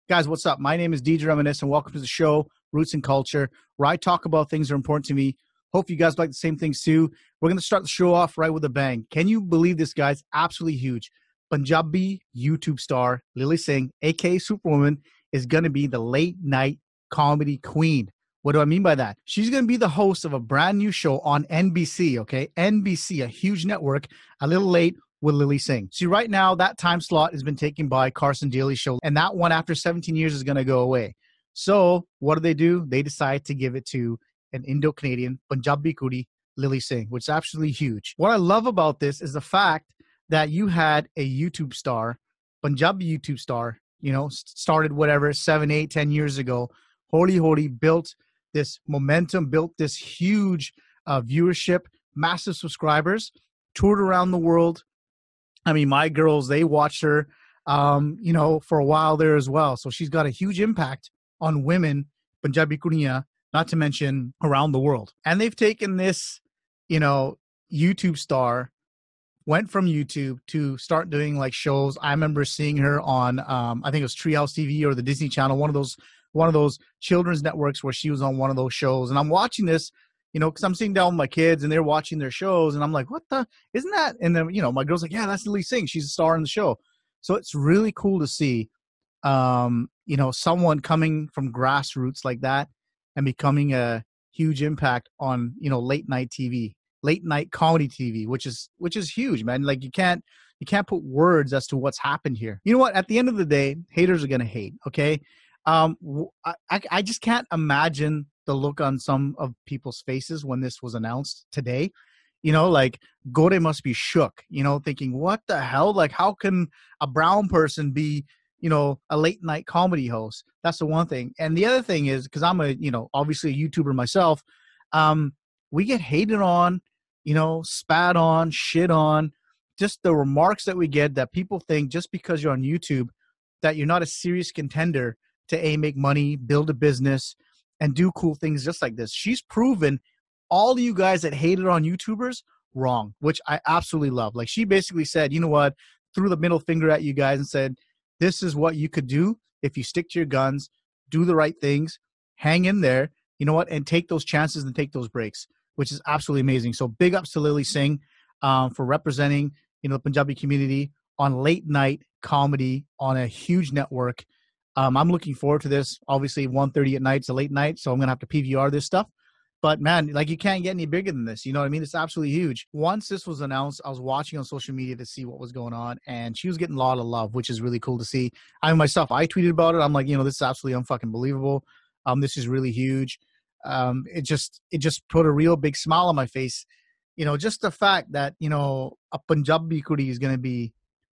Guys, what's up? My name is DJ Reminisce, and welcome to the show, Roots and Culture, where I talk about things that are important to me. Hope you guys like the same things too. We're going to start the show off right with a bang. Can you believe this, guys? Absolutely huge. Punjabi YouTube star Lilly Singh, aka Superwoman, is going to be the late night comedy queen. What do I mean by that? She's going to be the host of a brand new show on NBC, okay? NBC, a huge network, a little late with Lilly Singh. See, right now, that time slot has been taken by Carson Daley's show, and that one after 17 years is going to go away. So what do? They decide to give it to an Indo-Canadian Punjabi Kudi, Lilly Singh, which is absolutely huge. What I love about this is the fact that you had a YouTube star, Punjabi YouTube star, started whatever, 7, 8, 10 years ago, holy, built this momentum, built this huge viewership, massive subscribers, toured around the world. I mean, my girls, they watched her, for a while there as well. So she's got a huge impact on women, Punjabi Kudiyan, not to mention around the world. And they've taken this, YouTube star, went from YouTube to start doing like shows. I remember seeing her on, I think it was Treehouse TV or the Disney Channel, one of those children's networks where she was on one of those shows. And I'm watching this, because I'm sitting down with my kids and they're watching their shows, and I'm like, what the, isn't that? And then, my girl's like, yeah, that's Lilly Singh. She's a star in the show. So it's really cool to see, someone coming from grassroots like that and becoming a huge impact on, late night TV, late night comedy TV, which is huge, man. Like you can't put words as to what's happened here. You know what? At the end of the day, haters are going to hate. Okay. I just can't imagine the look on some of people's faces when this was announced today. Like Gore must be shook, thinking, what the hell? Like, how can a brown person be, a late night comedy host? That's the one thing. And the other thing is, because I'm obviously a YouTuber myself, we get hated on, spat on, shit on, just the remarks that we get that people think just because you're on YouTube that you're not a serious contender to make money, build a business, and do cool things just like this. She's proven all of you guys that hated on YouTubers wrong, which I absolutely love. Like she basically said, you know what, threw the middle finger at you guys and said, this is what you could do if you stick to your guns, do the right things, hang in there, and take those chances and take those breaks, which is absolutely amazing. So big ups to Lilly Singh for representing, the Punjabi community on late night comedy on a huge network. I'm looking forward to this. Obviously, 1:30 at night, it's a late night, so I'm going to have to PVR this stuff. But, man, like you can't get any bigger than this. You know what I mean? It's absolutely huge. Once this was announced, I was watching on social media to see what was going on, and she was getting a lot of love, which is really cool to see. I myself, I tweeted about it. I'm like, this is absolutely unfucking believable. This is really huge. It just put a real big smile on my face. Just the fact that, a Punjabi Kudi is going to be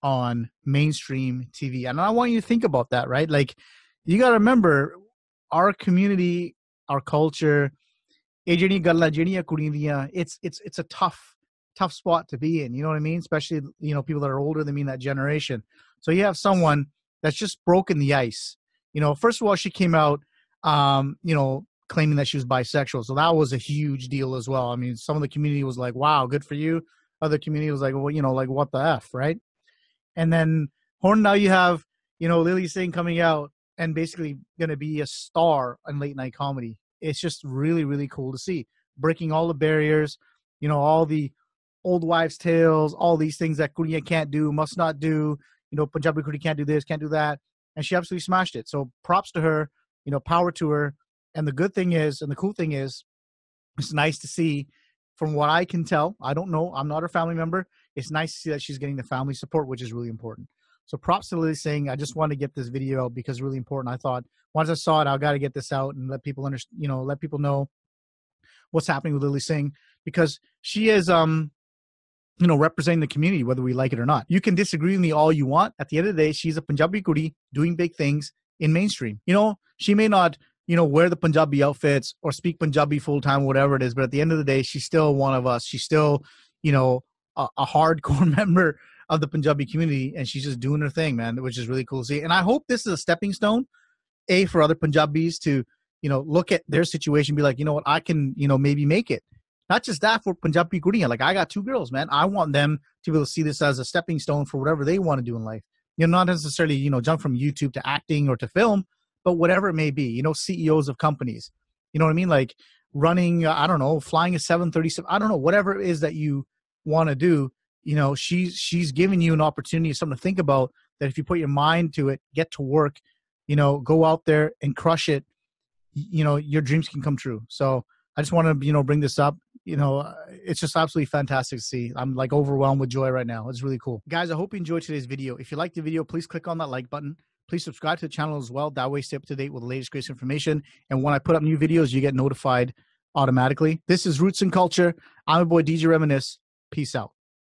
on mainstream TV. And I want you to think about that, right? Like you got to remember our community, our culture, it's a tough spot to be in. You know what I mean? Especially, people that are older than me in that generation. So you have someone that's just broken the ice. First of all, she came out, claiming that she was bisexual. So that was a huge deal as well. I mean, some of the community was like, wow, good for you. Other community was like, well, like what the F, right? And then now you have, Lilly Singh coming out and basically going to be a star in late night comedy. It's just really, really cool to see. Breaking all the barriers, all the old wives' tales, all these things that Kudiyan can't do, must not do. Punjabi Kudi can't do this, can't do that. And she absolutely smashed it. So props to her, power to her. And the good thing is, and the cool thing is, it's nice to see, from what I can tell, I don't know, I'm not her family member. It's nice to see that she's getting the family support, which is really important. So props to Lilly Singh. I just wanted to get this video out because it's really important. I thought once I saw it, I got to get this out and let people understand, let people know what's happening with Lilly Singh, because she is, representing the community, whether we like it or not. You can disagree with me all you want. At the end of the day, she's a Punjabi Kudi doing big things in mainstream. She may not, wear the Punjabi outfits or speak Punjabi full time, whatever it is. But at the end of the day, she's still one of us. She's still, a hardcore member of the Punjabi community, and she's just doing her thing, man, which is really cool to see. And I hope this is a stepping stone, for other Punjabis to, look at their situation, be like, you know what, I can, maybe make it. Not just that, for Punjabi Kudiyan. Like, I got 2 girls, man. I want them to be able to see this as a stepping stone for whatever they want to do in life. not necessarily, jump from YouTube to acting or to film, but whatever it may be, CEOs of companies, you know what I mean? Like running, I don't know, flying a 737, I don't know, whatever it is that you want to do, she's giving you an opportunity, something to think about, that if you put your mind to it, get to work, go out there and crush it, your dreams can come true. So I just want to, bring this up. It's just absolutely fantastic to see. I'm like overwhelmed with joy right now. It's really cool. Guys, I hope you enjoyed today's video. If you liked the video, please click on that like button. Please subscribe to the channel as well. That way, stay up to date with the latest greatest information. And when I put up new videos, you get notified automatically. This is Roots and Culture. I'm your boy, DJ Reminisce. Peace out.